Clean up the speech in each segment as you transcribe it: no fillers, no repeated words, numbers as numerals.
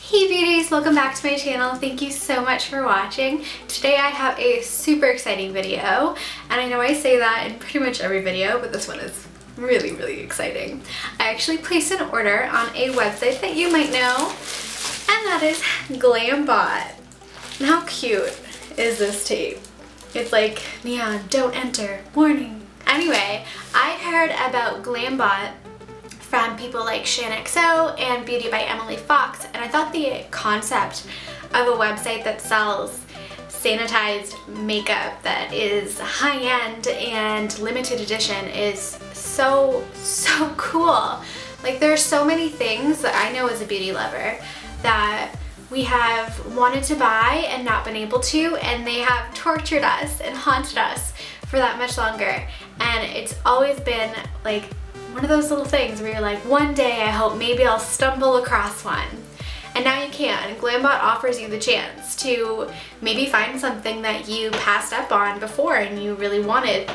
Hey beauties, welcome back to my channel. Thank you so much for watching. Today I have a super exciting video, and I know I say that in pretty much every video, but this one is really exciting. I actually placed an order on a website that you might know, and that is Glambot. And how cute is this tape? It's like neon, don't enter, warning. Anyway, I heard about Glambot from people like ShanXO and Beauty by Emily Fox, and I thought the concept of a website that sells sanitized makeup that is high-end and limited edition is so cool. Like, there are so many things that I know as a beauty lover that we have wanted to buy and not been able to, and they have tortured us and haunted us for that much longer. And it's always been like one of those little things where you're like, one day I hope maybe I'll stumble across one. And now you can. Glambot offers you the chance to maybe find something that you passed up on before and you really wanted.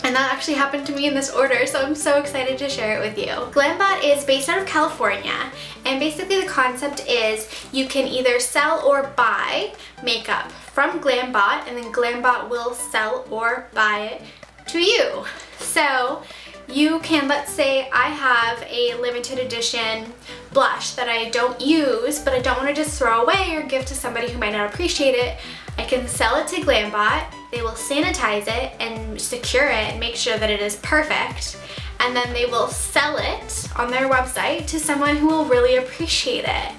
And that actually happened to me in this order, so I'm so excited to share it with you. Glambot is based out of California, and basically the concept is you can either sell or buy makeup from Glambot, and then Glambot will sell or buy it to you. So you can, let's say I have a limited edition blush that I don't use, but I don't want to just throw away or give to somebody who might not appreciate it. I can sell it to Glambot. They will sanitize it and secure it and make sure that it is perfect. And then they will sell it on their website to someone who will really appreciate it.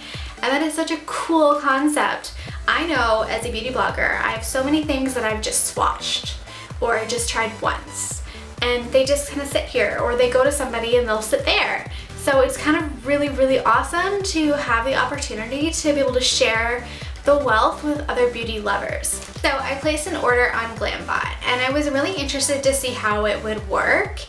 And that is such a cool concept. I know as a beauty blogger, I have so many things that I've just swatched or just tried once, and they just kind of sit here, or they go to somebody and they'll sit there. So it's kind of really awesome to have the opportunity to be able to share the wealth with other beauty lovers. So I placed an order on Glambot, and I was really interested to see how it would work.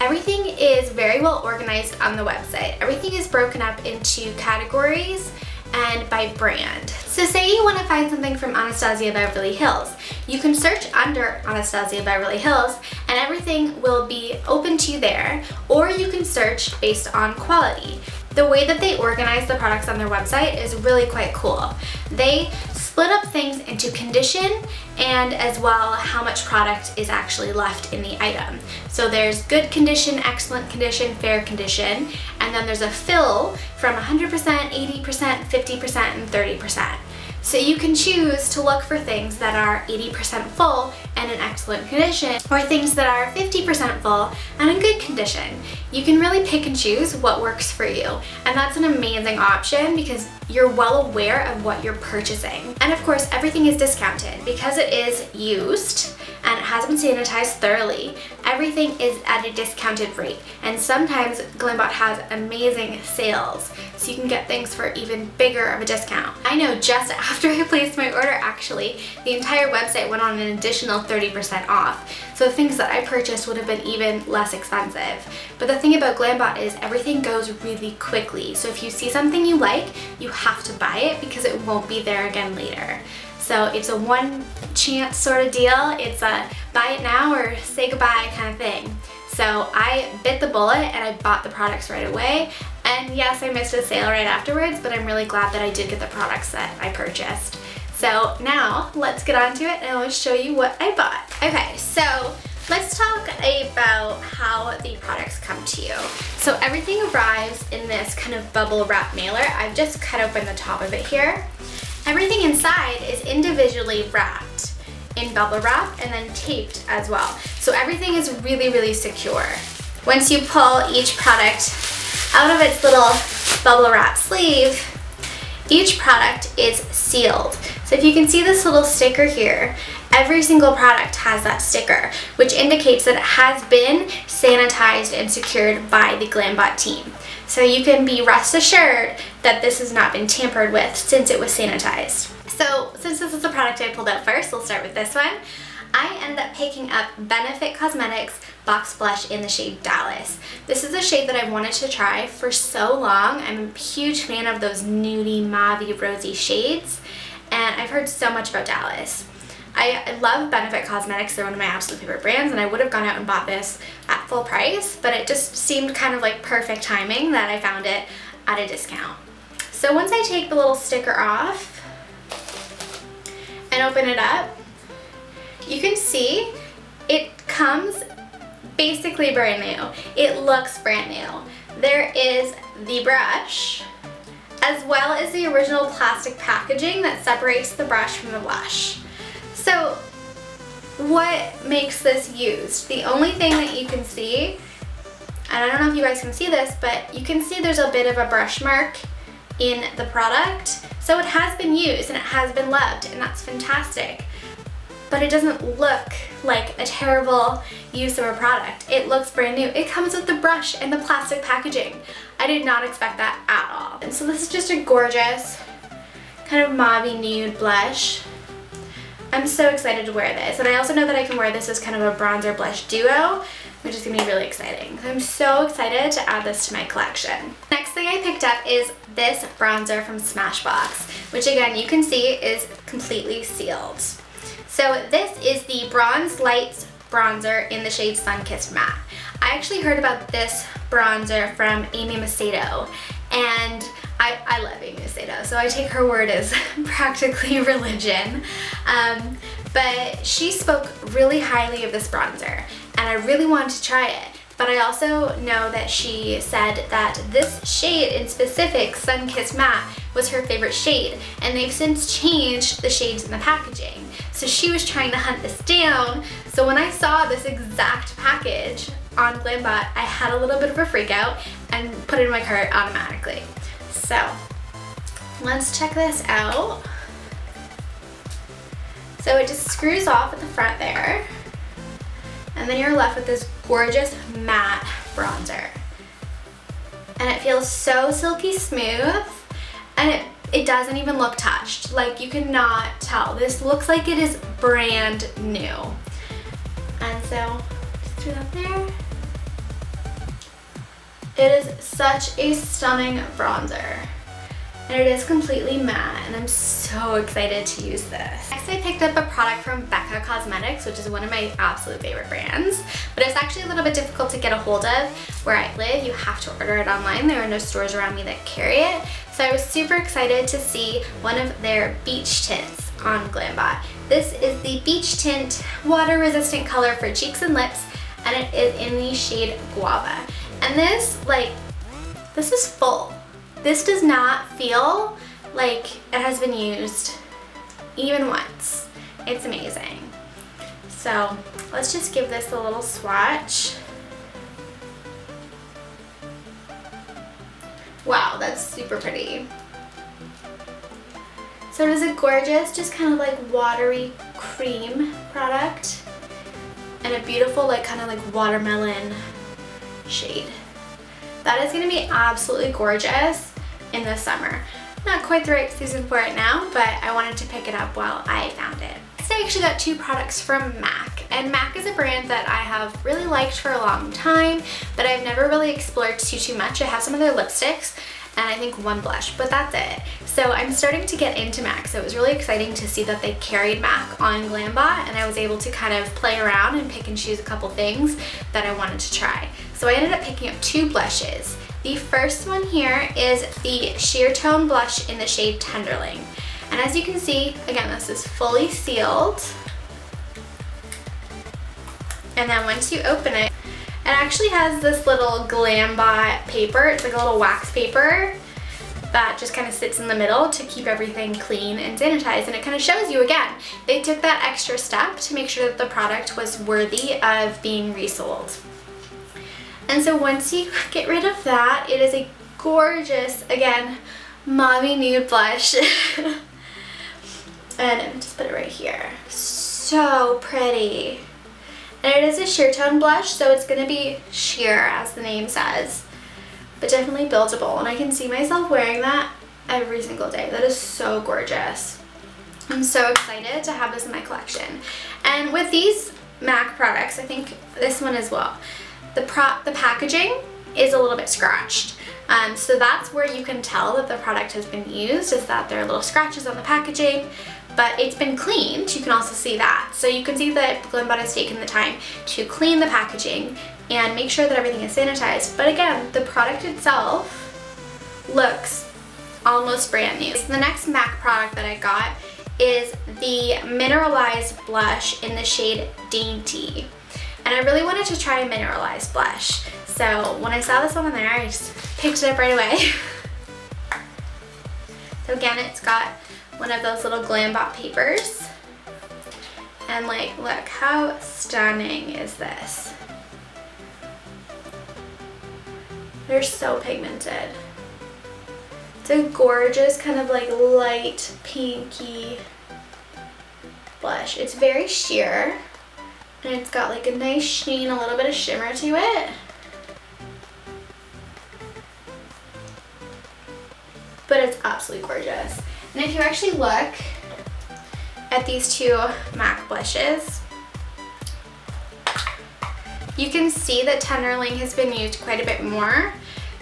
Everything is very well organized on the website. Everything is broken up into categories and by brand. So say you want to find something from Anastasia Beverly Hills. You can search under Anastasia Beverly Hills and everything will be open to you there, or you can search based on quality. The way that they organize the products on their website is really quite cool. They split up things into condition and as well how much product is actually left in the item. So there's good condition, excellent condition, fair condition, and then there's a fill from 100%, 80%, 50%, and 30%. So you can choose to look for things that are 80% full and in excellent condition, or things that are 50% full and in good condition. You can really pick and choose what works for you. And that's an amazing option because you're well aware of what you're purchasing. And of course, everything is discounted because it is used and it has been sanitized thoroughly. Everything is at a discounted rate. And sometimes Glambot has amazing sales, so you can get things for even bigger of a discount. I know just after I placed my order, actually, the entire website went on an additional 30% off. So things that I purchased would have been even less expensive. But the thing about Glambot is everything goes really quickly. So if you see something you like, you have to buy it because it won't be there again later. So it's a one chance sort of deal. It's a buy it now or say goodbye kind of thing. So I bit the bullet and I bought the products right away. And yes, I missed a sale right afterwards, but I'm really glad that I did get the products that I purchased. So now let's get on to it and I'll show you what I bought. Okay, so let's talk about how the products come to you. So everything arrives in this kind of bubble wrap mailer. I've just cut open the top of it here. Everything inside is individually wrapped in bubble wrap and then taped as well. So everything is really secure. Once you pull each product out of its little bubble wrap sleeve, each product is sealed. So if you can see this little sticker here, every single product has that sticker, which indicates that it has been sanitized and secured by the Glambot team. So you can be rest assured that this has not been tampered with since it was sanitized. So since this is the product I pulled out first, we'll start with this one. I ended up picking up Benefit Cosmetics Box Blush in the shade Dallas. This is a shade that I wanted to try for so long. I'm a huge fan of those nudie, mauve, rosy shades, and I've heard so much about Dallas. I love Benefit Cosmetics. They're one of my absolute favorite brands, and I would have gone out and bought this at full price, but it just seemed kind of like perfect timing that I found it at a discount. So once I take the little sticker off and open it up, you can see it comes basically brand new. It looks brand new. There is the brush, as well as the original plastic packaging that separates the brush from the blush. So what makes this used? The only thing that you can see, and I don't know if you guys can see this, but you can see there's a bit of a brush mark in the product. So it has been used and it has been loved, and that's fantastic. But it doesn't look like a terrible use of a product. It looks brand new. It comes with the brush and the plastic packaging. I did not expect that at all. And so this is just a gorgeous kind of mauve nude blush. I'm so excited to wear this. And I also know that I can wear this as kind of a bronzer blush duo, which is gonna be really exciting. I'm so excited to add this to my collection. Next thing I picked up is this bronzer from Smashbox, which again, you can see is completely sealed. So this is the Bronze Lights bronzer in the shade Sun-Kissed Matte. I actually heard about this bronzer from Amy Macedo, and I love Amy Macedo, so I take her word as practically religion. But she spoke really highly of this bronzer, and I really wanted to try it. But I also know that she said that this shade in specific, Sun-Kissed Matte, was her favorite shade, and they've since changed the shades in the packaging. So she was trying to hunt this down. So when I saw this exact package on Glambot, I had a little bit of a freak out and put it in my cart automatically. So let's check this out. So it just screws off at the front there, and then you're left with this gorgeous matte bronzer. And it feels so silky smooth, and it doesn't even look touched. Like, you cannot tell. This looks like it is brand new. And so, just threw that there. It is such a stunning bronzer. And it is completely matte, and I'm so excited to use this. Next, I picked up a product from Becca Cosmetics, which is one of my absolute favorite brands, but it's actually a little bit difficult to get a hold of where I live. You have to order it online. There are no stores around me that carry it. So I was super excited to see one of their beach tints on Glambot. This is the Beach Tint Water Resistant Color for cheeks and lips, and it is in the shade Guava. And this is full. This does not feel like it has been used even once. It's amazing. So let's just give this a little swatch. Wow, that's super pretty. So it is a gorgeous, just kind of like watery cream product, and a beautiful like kind of like watermelon shade. That is gonna be absolutely gorgeous in the summer. Not quite the right season for it now, but I wanted to pick it up while I found it. Next, I actually got two products from MAC, and MAC is a brand that I have really liked for a long time, but I've never really explored too much. I have some of their lipsticks, and I think one blush, but that's it. So I'm starting to get into MAC, so it was really exciting to see that they carried MAC on Glambot, and I was able to kind of play around and pick and choose a couple things that I wanted to try. So I ended up picking up two blushes. The first one here is the Sheertone blush in the shade Tenderling. And as you can see, again, this is fully sealed. And then once you open it, it actually has this little Glambot paper. It's like a little wax paper that just kind of sits in the middle to keep everything clean and sanitized. And it kind of shows you, again, they took that extra step to make sure that the product was worthy of being resold. And so once you get rid of that, it is a gorgeous, again, mauve nude blush. And just put it right here. So pretty. And it is a Sheertone blush, so it's going to be sheer, as the name says, but definitely buildable. And I can see myself wearing that every single day. That is so gorgeous. I'm so excited to have this in my collection. And with these MAC products, I think this one as well, the packaging is a little bit scratched. So that's where you can tell that the product has been used, is that there are little scratches on the packaging, but it's been cleaned. You can also see that. So you can see that Glambot has taken the time to clean the packaging and make sure that everything is sanitized. But again, the product itself looks almost brand new. So the next MAC product that I got is the Mineralized Blush in the shade Dainty. And I really wanted to try a mineralized blush. So when I saw this one on there, I just picked it up right away. So again, it's got one of those little Glambot papers. And like, look, how stunning is this? They're so pigmented. It's a gorgeous kind of like light pinky blush. It's very sheer and it's got like a nice sheen, a little bit of shimmer to it. But it's absolutely gorgeous. And if you actually look at these two MAC blushes, you can see that Tenderling has been used quite a bit more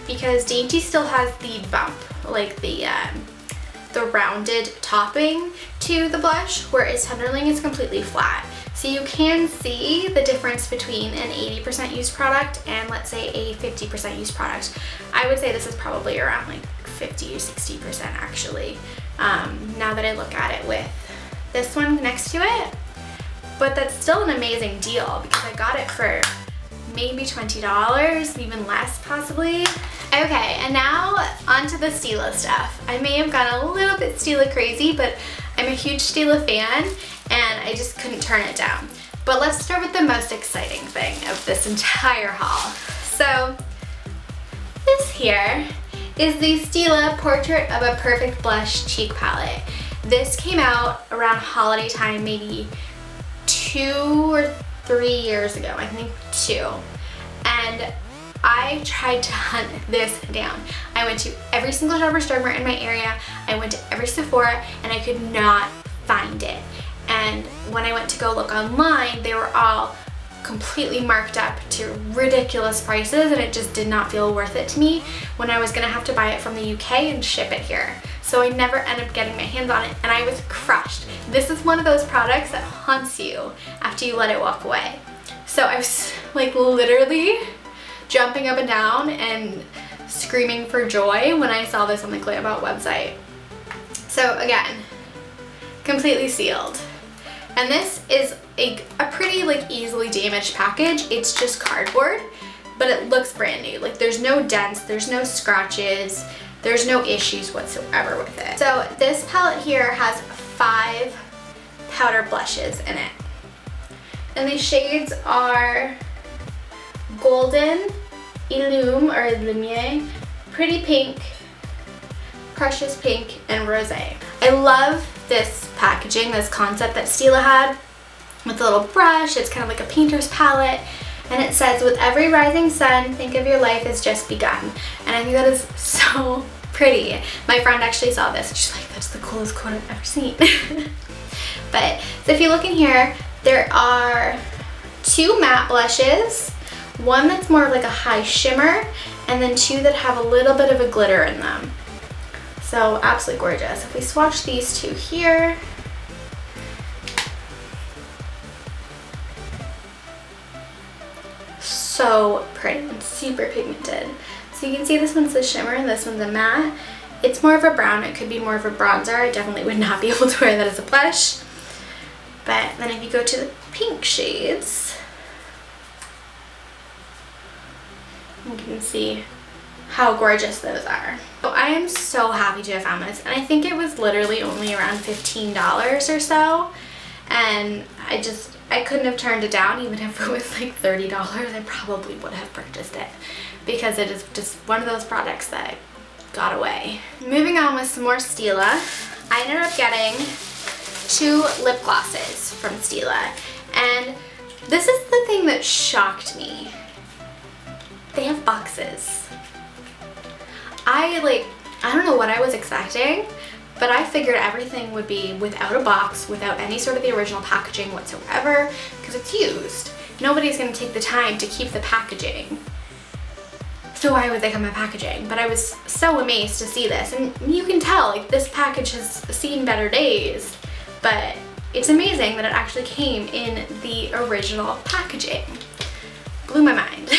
because Dainty still has the bump, like the rounded topping to the blush, whereas Tenderling is completely flat. So you can see the difference between an 80% used product and let's say a 50% used product. I would say this is probably around like 50 or 60% actually, now that I look at it with this one next to it. But that's still an amazing deal because I got it for maybe $20, even less possibly. Okay, and now onto the Stila stuff. I may have gone a little bit Stila crazy, but I'm a huge Stila fan and I just couldn't turn it down. But let's start with the most exciting thing of this entire haul. So this here is the Stila Portrait of a Perfect Blush Cheek Palette. This came out around holiday time, maybe 2 or 3 years ago, I think 2. And I tried to hunt this down. I went to every single Shoppers Drug Mart in my area. I went to every Sephora and I could not find it. And when I went to go look online, they were all completely marked up to ridiculous prices and it just did not feel worth it to me when I was gonna have to buy it from the UK and ship it here. So I never ended up getting my hands on it and I was crushed. This is one of those products that haunts you after you let it walk away. So I was like literally jumping up and down and screaming for joy when I saw this on the Glambot website. So again, completely sealed. And this is a pretty like easily damaged package. It's just cardboard, but it looks brand new. Like there's no dents, there's no scratches, there's no issues whatsoever with it. So this palette here has 5 powder blushes in it. And these shades are Golden, Illume or Lumiere, Pretty Pink, Precious Pink, and Rosé. I love this packaging, this concept that Stila had with the little brush. It's kind of like a painter's palette. And it says, with every rising sun, think of your life as just begun. And I think that is so pretty. My friend actually saw this and she's like, that's the coolest quote I've ever seen. But, so if you look in here, there are 2 matte blushes, one that's more of like a high shimmer, and then 2 that have a little bit of a glitter in them. So absolutely gorgeous. If we swatch these 2 here, so pretty and super pigmented. So you can see this one's a shimmer and this one's a matte. It's more of a brown, it could be more of a bronzer. I definitely would not be able to wear that as a blush. But then if you go to the pink shades, you can see how gorgeous those are. So I am so happy to have found this, and I think it was literally only around $15 or so, and I couldn't have turned it down. Even if it was like $30, I probably would have purchased it because it is just one of those products that got away. Moving on with some more Stila, I ended up getting 2 lip glosses from Stila, and this is the thing that shocked me. They have boxes. I don't know what I was expecting, but I figured everything would be without a box, without any sort of the original packaging whatsoever, because it's used. Nobody's gonna take the time to keep the packaging. So why would they come in packaging? But I was so amazed to see this, and you can tell, like, this package has seen better days, but it's amazing that it actually came in the original packaging. Blew my mind.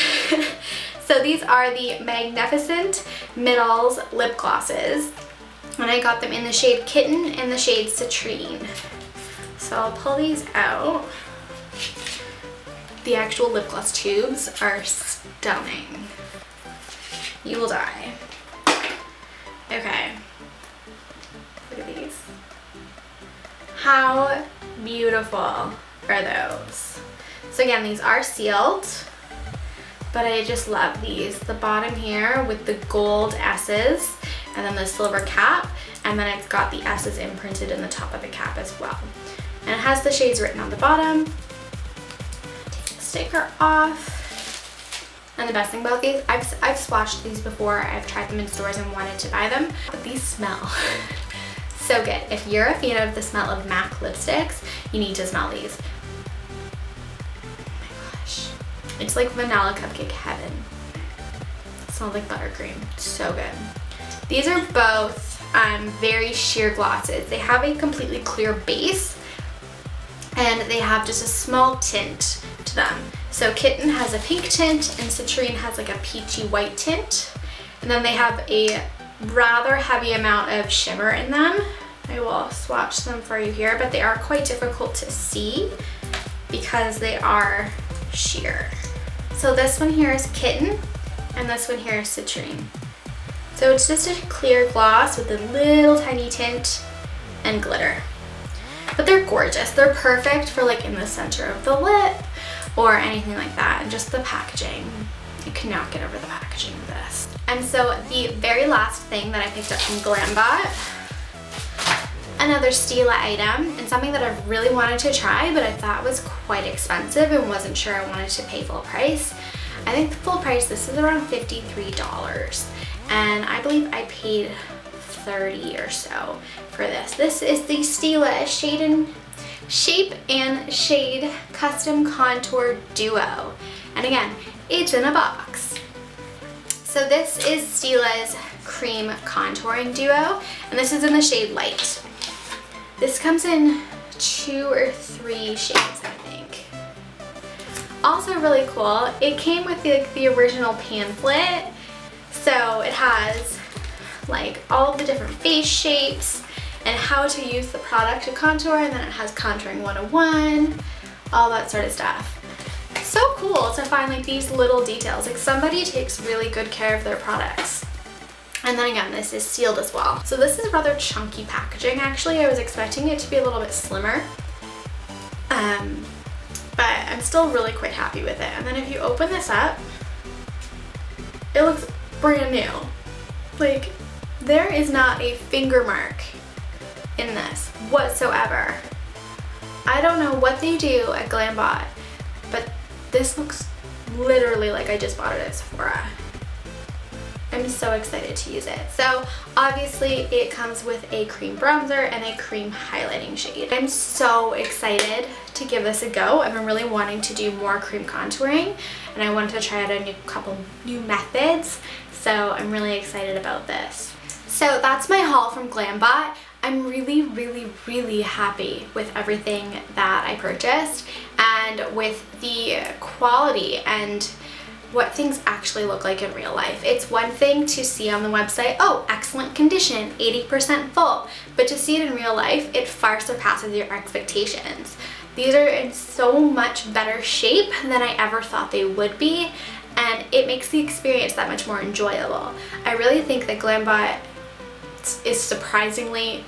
So these are the Magnificent Middles lip glosses. And I got them in the shade Kitten and the shade Citrine. So I'll pull these out. The actual lip gloss tubes are stunning. You will die. Okay. Look at these. How beautiful are those? So again, these are sealed, but I just love these. The bottom here with the gold S's and then the silver cap, and then it's got the S's imprinted in the top of the cap as well. And it has the shades written on the bottom. Take the sticker off. And the best thing about these, I've swatched these before. I've tried them in stores and wanted to buy them, but these smell so good. If you're a fan of the smell of MAC lipsticks, you need to smell these. Oh my gosh. It's like vanilla cupcake heaven. It smells like buttercream. So good. These are both very sheer glosses. They have a completely clear base and they have just a small tint to them. So Kitten has a pink tint and Citrine has like a peachy white tint. And then they have a rather heavy amount of shimmer in them. I will swatch them for you here, but they are quite difficult to see because they are sheer. So this one here is Kitten and this one here is Citrine. So it's just a clear gloss with a little tiny tint and glitter. But they're gorgeous. They're perfect for like in the center of the lip or anything like that. And just the packaging. You cannot get over the packaging of this. And so the very last thing that I picked up from Glambot, another Stila item, and something that I've really wanted to try, but I thought was quite expensive and wasn't sure I wanted to pay full price. I think the full price, this is around $53. And I believe I paid $30 or so for this. This is the Stila Shape and Shade Custom Contour Duo. And again, it's in a box. So this is Stila's Cream Contouring Duo, and this is in the shade Light. This comes in 2 or 3 shades, I think. Also really cool, it came with the original pamphlet. So it has like all of the different face shapes and how to use the product to contour, and then it has Contouring 101, all that sort of stuff. It's so cool to find like these little details. Like somebody takes really good care of their products. And then again, this is sealed as well. So this is rather chunky packaging actually. I was expecting it to be a little bit slimmer. But I'm still really quite happy with it. And then if you open this up, it looks brand new. Like there is not a finger mark in this whatsoever. I don't know what they do at Glambot, but this looks literally like I just bought it at Sephora. I'm so excited to use it. So obviously it comes with a cream bronzer and a cream highlighting shade. I'm so excited to give this a go. I've been really wanting to do more cream contouring and I wanted to try out a couple new methods. So I'm really excited about this. So that's my haul from Glambot. I'm really happy with everything that I purchased and with the quality and what things actually look like in real life. It's one thing to see on the website, oh, excellent condition, 80% full, but to see it in real life, it far surpasses your expectations. These are in so much better shape than I ever thought they would be, and it makes the experience that much more enjoyable. I really think that Glambot is surprisingly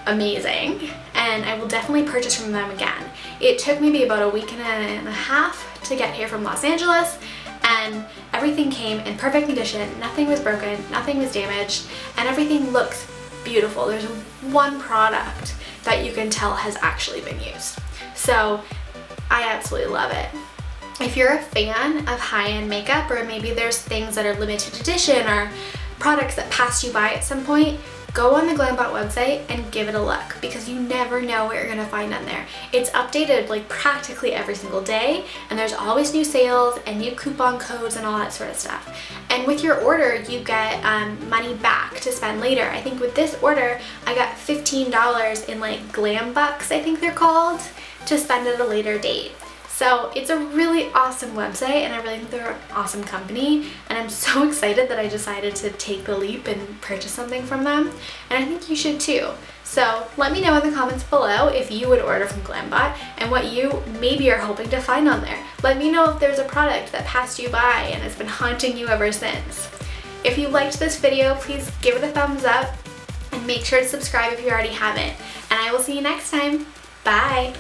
amazing, and I will definitely purchase from them again. It took maybe about a week and a half to get here from Los Angeles, and everything came in perfect condition. Nothing was broken, nothing was damaged, and everything looks beautiful. There's one product that you can tell has actually been used. So I absolutely love it. If you're a fan of high-end makeup, or maybe there's things that are limited edition or products that passed you by at some point, go on the Glambot website and give it a look, because you never know what you're gonna find on there. It's updated like practically every single day, and there's always new sales and new coupon codes and all that sort of stuff. And with your order, you get money back to spend later. I think with this order, I got $15 in like Glambucks, I think they're called, to spend at a later date. So it's a really awesome website, and I really think they're an awesome company, and I'm so excited that I decided to take the leap and purchase something from them, and I think you should too. So let me know in the comments below if you would order from Glambot and what you maybe are hoping to find on there. Let me know if there's a product that passed you by and has been haunting you ever since. If you liked this video, please give it a thumbs up and make sure to subscribe if you already haven't. And I will see you next time. Bye!